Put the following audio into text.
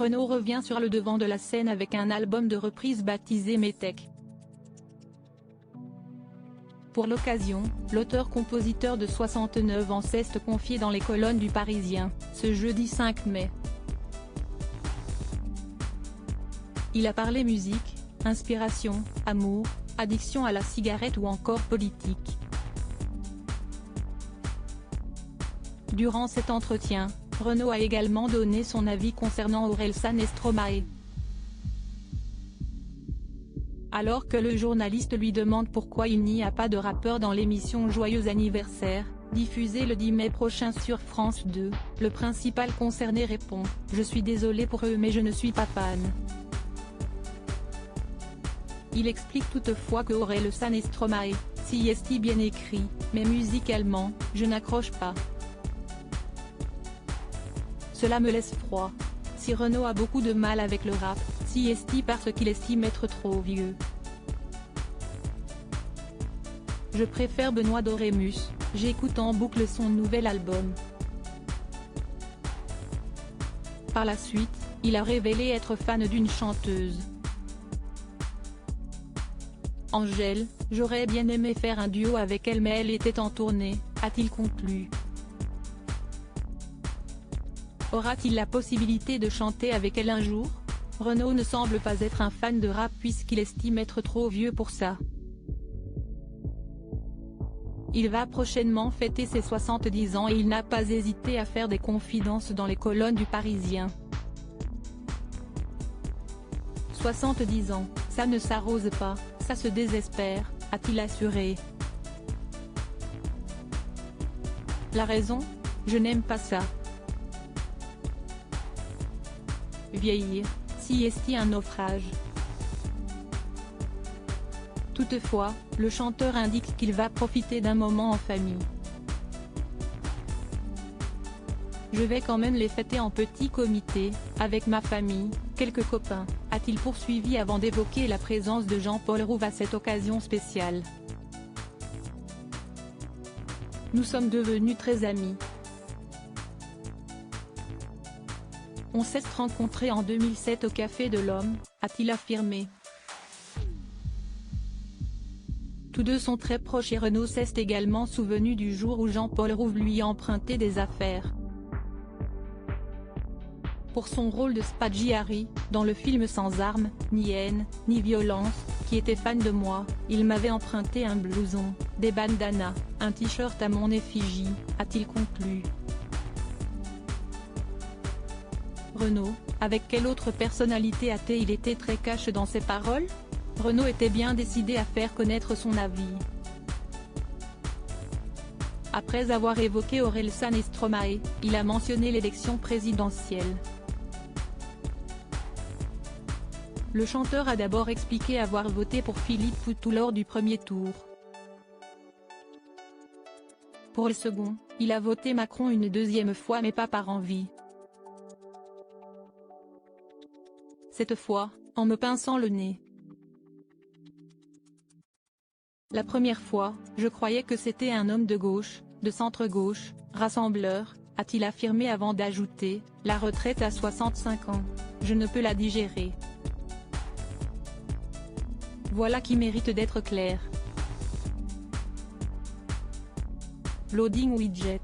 Renaud revient sur le devant de la scène avec un album de reprises baptisé Métèque. Pour l'occasion, l'auteur-compositeur de 69 ans s'est confié dans les colonnes du Parisien, ce jeudi 5 mai. Il a parlé musique, inspiration, amour, addiction à la cigarette ou encore politique. Durant cet entretien, Renaud a également donné son avis concernant Orelsan et Stromae. Alors que le journaliste lui demande pourquoi il n'y a pas de rappeur dans l'émission Joyeux anniversaire, diffusée le 10 mai prochain sur France 2, le principal concerné répond « Je suis désolé pour eux mais je ne suis pas fan ». Il explique toutefois que Orelsan et Stromae, si est bien écrit, mais musicalement, je n'accroche pas. Cela me laisse froid. Si Renaud a beaucoup de mal avec le rap, si est parce qu'il estime être trop vieux. Je préfère Benoît Dorémus, j'écoute en boucle son nouvel album. Par la suite, il a révélé être fan d'une chanteuse. Angèle, j'aurais bien aimé faire un duo avec elle mais elle était en tournée, a-t-il conclu. Aura-t-il la possibilité de chanter avec elle un jour? Renaud ne semble pas être un fan de rap puisqu'il estime être trop vieux pour ça. Il va prochainement fêter ses 70 ans et il n'a pas hésité à faire des confidences dans les colonnes du Parisien. 70 ans, ça ne s'arrose pas, ça se désespère, a-t-il assuré. La raison? Je n'aime pas ça. Vieillir, si est un naufrage. Toutefois, le chanteur indique qu'il va profiter d'un moment en famille. Je vais quand même les fêter en petit comité, avec ma famille, quelques copains, a-t-il poursuivi avant d'évoquer la présence de Jean-Paul Rouve à cette occasion spéciale. Nous sommes devenus très amis. On s'est rencontrés en 2007 au Café de l'Homme, a-t-il affirmé. Tous deux sont très proches et Renaud s'est également souvenu du jour où Jean-Paul Rouve lui a emprunté des affaires. Pour son rôle de Spaghiari, dans le film Sans armes, ni haine, ni violence, qui était fan de moi, il m'avait emprunté un blouson, des bandanas, un t-shirt à mon effigie, a-t-il conclu. Renaud, avec quelle autre personnalité a-t-il été très cash dans ses paroles? Renaud était bien décidé à faire connaître son avis. Après avoir évoqué Orelsan et Stromae, il a mentionné l'élection présidentielle. Le chanteur a d'abord expliqué avoir voté pour Philippe Poutou lors du premier tour. Pour le second, il a voté Macron une deuxième fois mais pas par envie. Cette fois, en me pinçant le nez. La première fois, je croyais que c'était un homme de gauche, de centre-gauche, rassembleur, a-t-il affirmé avant d'ajouter, la retraite à 65 ans, je ne peux la digérer. Voilà qui mérite d'être clair. Loading widget.